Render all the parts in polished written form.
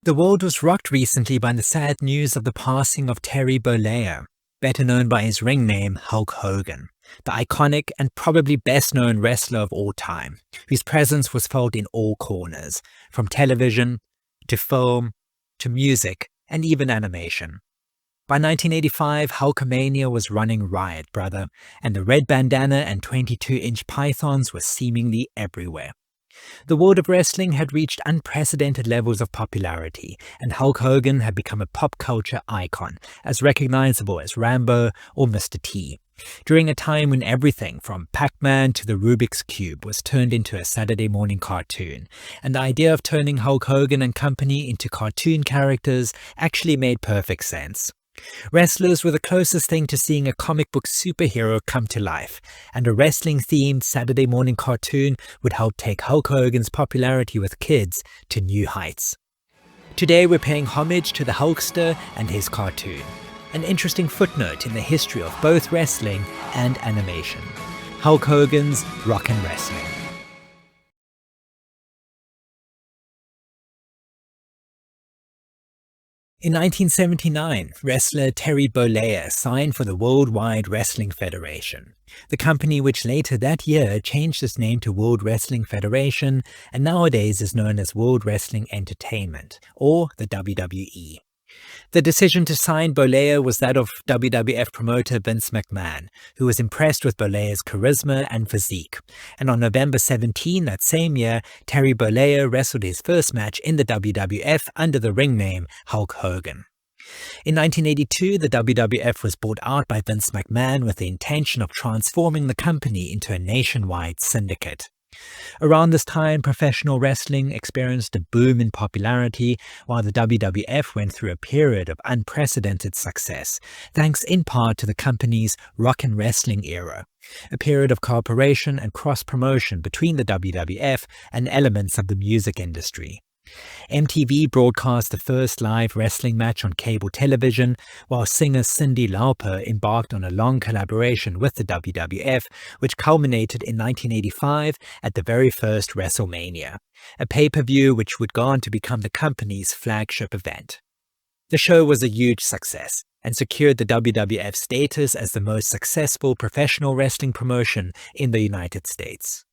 The world was rocked recently by the sad news of the passing of Terry Bollea, better known by his ring name Hulk Hogan, the iconic and probably best known wrestler of all time, whose presence was felt in all corners, from television to film to music and even animation. By 1985, Hulkamania was running riot, brother, and the red bandana and 22-inch pythons were seemingly everywhere. The world of wrestling had reached unprecedented levels of popularity, and Hulk Hogan had become a pop culture icon, as recognizable as Rambo or Mr. T, during a time when everything from Pacman to the Rubix Cube was turned into a Saturday morning cartoon, and the idea of turning Hulk Hogan and company into cartoon characters actually made perfect sense. Wrestlers were the closest thing to seeing a comic book superhero come to life, and a wrestling-themed Saturday morning cartoon would help take Hulk Hogan's popularity with kids to new heights. Today we're paying homage to the Hulkster and his cartoon, an interesting footnote in the history of both wrestling and animation. Hulk Hogan's Rockin' Wrestling. In 1979, wrestler Terry Bollea signed for the Worldwide Wrestling Federation, the company which later that year changed its name to World Wrestling Federation and nowadays is known as World Wrestling Entertainment, or the WWE. The decision to sign Bollea was that of WWF promoter Vince McMahon, who was impressed with Bollea's charisma and physique. And on November 17 that same year, Terry Bollea wrestled his first match in the WWF under the ring name Hulk Hogan. In 1982, the WWF was bought out by Vince McMahon with the intention of transforming the company into a nationwide syndicate. Around this time, professional wrestling experienced a boom in popularity, while the WWF went through a period of unprecedented success, thanks in part to the company's Rockin' Wrestling era, a period of cooperation and cross-promotion between the WWF and elements of the music industry. MTV broadcast the first live wrestling match on cable television, while singer Cyndi Lauper embarked on a long collaboration with the WWF, which culminated in 1985 at the very first WrestleMania, a pay-per-view which would go on to become the company's flagship event. The show was a huge success and secured the WWF status as the most successful professional wrestling promotion in the United States.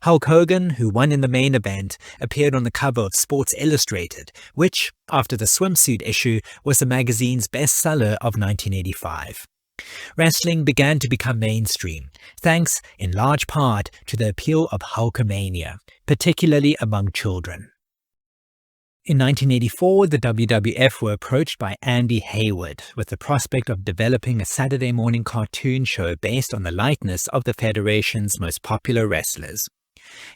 Hulk Hogan, who won in the main event, appeared on the cover of Sports Illustrated, which, after the swimsuit issue, was the magazine's bestseller of 1985. Wrestling began to become mainstream, thanks, in large part, to the appeal of Hulkamania, particularly among children. In 1984, the WWF were approached by Andy Hayward with the prospect of developing a Saturday morning cartoon show based on the likeness of the Federation's most popular wrestlers.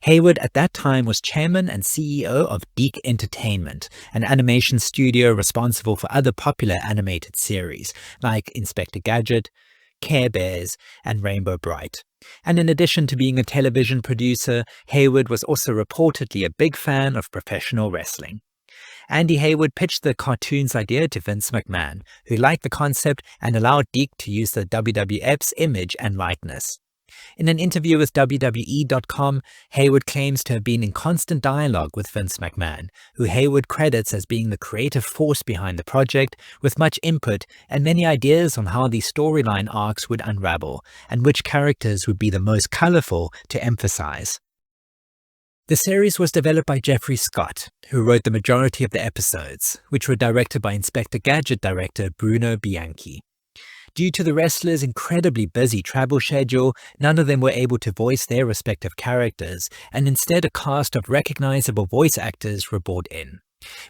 Hayward at that time was chairman and CEO of Deke Entertainment, an animation studio responsible for other popular animated series like Inspector Gadget, Care Bears, and Rainbow Bright. And in addition to being a television producer, Hayward was also reportedly a big fan of professional wrestling. Andy Hayward pitched the cartoon's idea to Vince McMahon, who liked the concept and allowed Deke to use the WWF's image and likeness. In an interview with WWE.com, Hayward claims to have been in constant dialogue with Vince McMahon, who Hayward credits as being the creative force behind the project, with much input and many ideas on how the storyline arcs would unravel, and which characters would be the most colorful to emphasize. The series was developed by Jeffrey Scott, who wrote the majority of the episodes, which were directed by Inspector Gadget director Bruno Bianchi. Due to the wrestlers' incredibly busy travel schedule, none of them were able to voice their respective characters, and instead a cast of recognizable voice actors were brought in.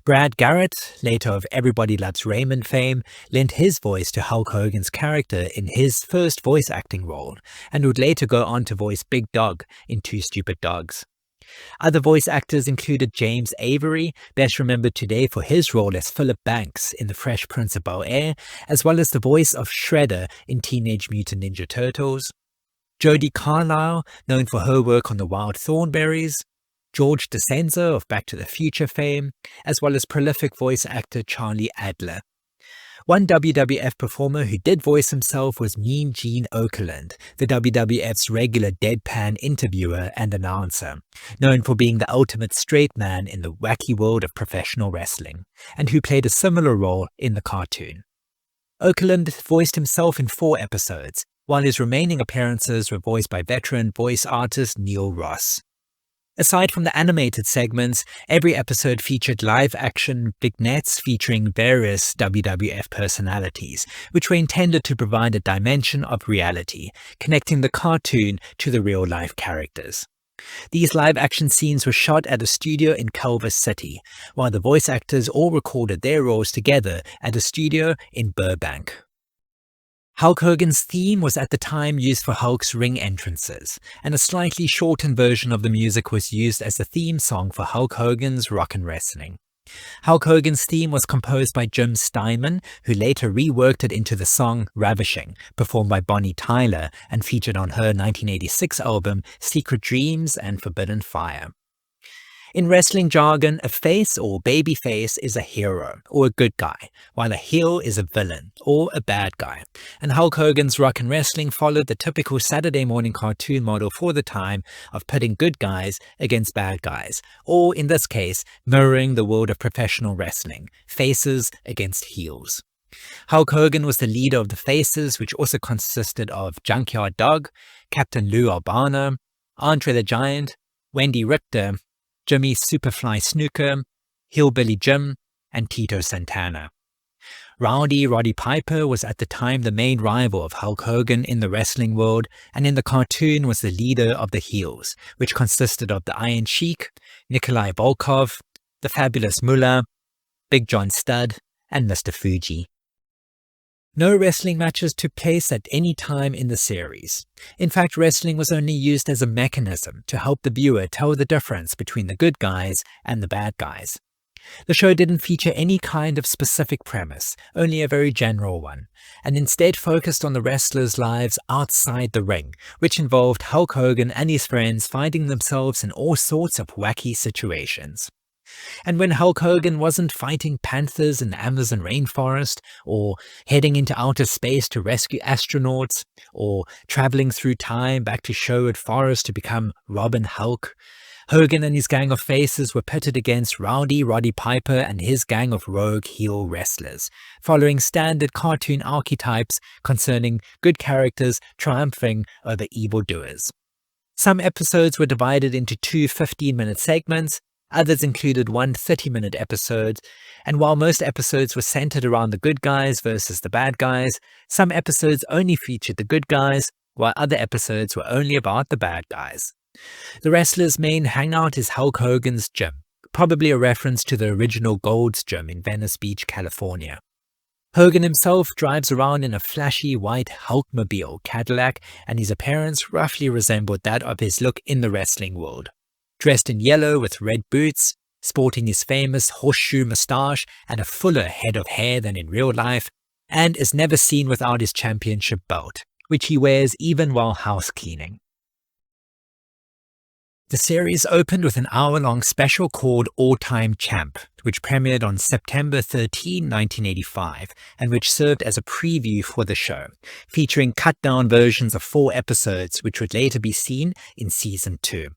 Brad Garrett, later of Everybody Loves Raymond fame, lent his voice to Hulk Hogan's character in his first voice acting role, and would later go on to voice Big Dog in Two Stupid Dogs. Other voice actors included James Avery, best remembered today for his role as Philip Banks in The Fresh Prince of Bel-Air, as well as the voice of Shredder in Teenage Mutant Ninja Turtles, Jodie Carlisle, known for her work on The Wild Thornberrys, George DeCenzo of Back to the Future fame, as well as prolific voice actor Charlie Adler. One WWF performer who did voice himself was Mean Gene Okerlund, the WWF's regular deadpan interviewer and announcer, known for being the ultimate straight man in the wacky world of professional wrestling, and who played a similar role in the cartoon. Okerlund voiced himself in 4 episodes, while his remaining appearances were voiced by veteran voice artist Neil Ross. Aside from the animated segments, every episode featured live-action vignettes featuring various WWF personalities, which were intended to provide a dimension of reality, connecting the cartoon to the real-life characters. These live-action scenes were shot at a studio in Culver City, while the voice actors all recorded their roles together at a studio in Burbank. Hulk Hogan's theme was at the time used for Hulk's ring entrances, and a slightly shortened version of the music was used as the theme song for Hulk Hogan's Rockin' Wrestling. Hulk Hogan's theme was composed by Jim Steinman, who later reworked it into the song Ravishing, performed by Bonnie Tyler and featured on her 1986 album Secret Dreams and Forbidden Fire. In wrestling jargon, a face or baby face is a hero or a good guy, while a heel is a villain or a bad guy. And Hulk Hogan's Rockin' Wrestling followed the typical Saturday morning cartoon model for the time of pitting good guys against bad guys, or in this case, mirroring the world of professional wrestling, faces against heels. Hulk Hogan was the leader of the faces, which also consisted of Junkyard Dog, Captain Lou Albano, Andre the Giant, Wendy Richter, Jimmy Superfly Snooker, Hillbilly Jim, and Tito Santana. Rowdy Roddy Piper was at the time the main rival of Hulk Hogan in the wrestling world, and in the cartoon was the leader of the heels, which consisted of the Iron Sheik, Nikolai Volkov, the Fabulous Moolah, Big John Studd, and Mr. Fuji. No wrestling matches took place at any time in the series. In fact, wrestling was only used as a mechanism to help the viewer tell the difference between the good guys and the bad guys. The show didn't feature any kind of specific premise, only a very general one, and instead focused on the wrestlers' lives outside the ring, which involved Hulk Hogan and his friends finding themselves in all sorts of wacky situations. And when Hulk Hogan wasn't fighting panthers in the Amazon rainforest, or heading into outer space to rescue astronauts, or traveling through time back to Sherwood Forest to become Robin Hulk, Hogan and his gang of faces were pitted against Rowdy Roddy Piper and his gang of rogue heel wrestlers, following standard cartoon archetypes concerning good characters triumphing over evildoers. Some episodes were divided into 2 15-minute segments. Others included 1 30-minute episode, and while most episodes were centered around the good guys versus the bad guys, some episodes only featured the good guys, while other episodes were only about the bad guys. The wrestler's main hangout is Hulk Hogan's gym, probably a reference to the original Gold's Gym in Venice Beach, California. Hogan himself drives around in a flashy white Hulkmobile Cadillac, and his appearance roughly resembled that of his look in the wrestling world. Dressed in yellow with red boots, sporting his famous horseshoe moustache and a fuller head of hair than in real life, and is never seen without his championship belt, which he wears even while house cleaning. The series opened with an hour-long special called All Time Champ, which premiered on September 13, 1985, and which served as a preview for the show, featuring cut-down versions of 4 episodes which would later be seen in Season 2.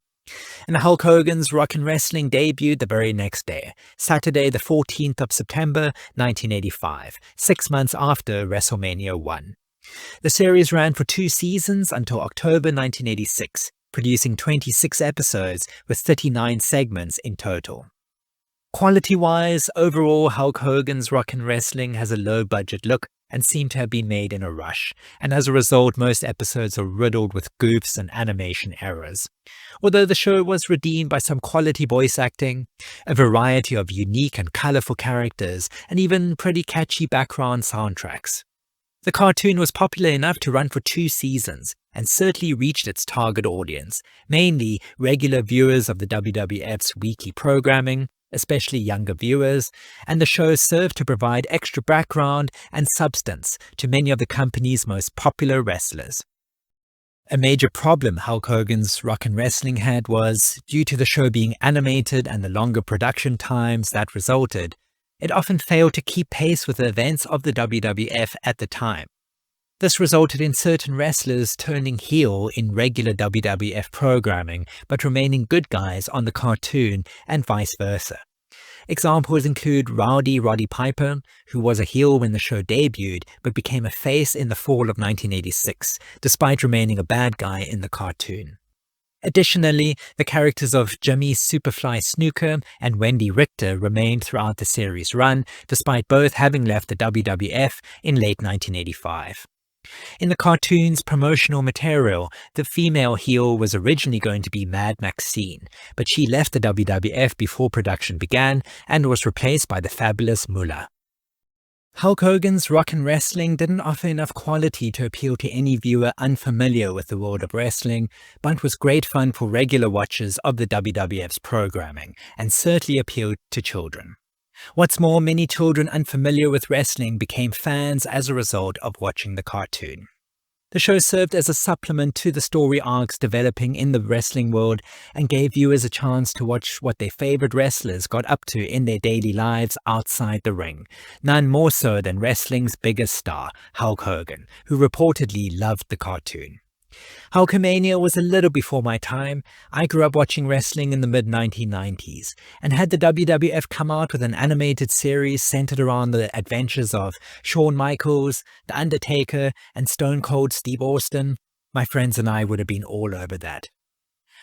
And Hulk Hogan's Rockin' Wrestling debuted the very next day, Saturday the 14th of September 1985, 6 months after WrestleMania 1. The series ran for 2 seasons until October 1986, producing 26 episodes with 39 segments in total. Quality-wise, overall Hulk Hogan's Rockin' Wrestling has a low-budget look and seem to have been made in a rush, and as a result most episodes are riddled with goofs and animation errors. Although the show was redeemed by some quality voice acting, a variety of unique and colourful characters, and even pretty catchy background soundtracks. The cartoon was popular enough to run for 2 seasons, and certainly reached its target audience, mainly regular viewers of the WWF's weekly programming, especially younger viewers, and the show served to provide extra background and substance to many of the company's most popular wrestlers. A major problem Hulk Hogan's Rockin' Wrestling had was, due to the show being animated and the longer production times that resulted, It often failed to keep pace with the events of the WWF at the time. This resulted in certain wrestlers turning heel in regular WWF programming, but remaining good guys on the cartoon and vice versa. Examples include Rowdy Roddy Piper, who was a heel when the show debuted, but became a face in the fall of 1986, despite remaining a bad guy in the cartoon. Additionally, the characters of Jimmy Superfly Snuka and Wendy Richter remained throughout the series' run, despite both having left the WWF in late 1985. In the cartoon's promotional material, the female heel was originally going to be Mad Maxine, but she left the WWF before production began and was replaced by the fabulous Moolah. Hulk Hogan's Rock and Wrestling didn't offer enough quality to appeal to any viewer unfamiliar with the world of wrestling, but was great fun for regular watchers of the WWF's programming, and certainly appealed to children. What's more, many children unfamiliar with wrestling became fans as a result of watching the cartoon. The show served as a supplement to the story arcs developing in the wrestling world and gave viewers a chance to watch what their favorite wrestlers got up to in their daily lives outside the ring, none more so than wrestling's biggest star, Hulk Hogan, who reportedly loved the cartoon. Hulkamania was a little before my time. I grew up watching wrestling in the mid-1990s, and had the WWF come out with an animated series centered around the adventures of Shawn Michaels, The Undertaker, and Stone Cold Steve Austin, my friends and I would have been all over that.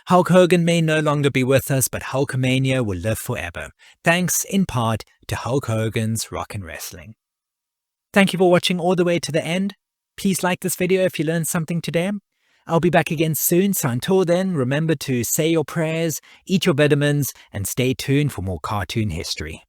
Hulk Hogan may no longer be with us, but Hulkamania will live forever, thanks in part to Hulk Hogan's Rock and Wrestling. Thank you for watching all the way to the end. Please like this video if you learned something today. I'll be back again soon, so until then, remember to say your prayers, eat your vitamins, and stay tuned for more cartoon history.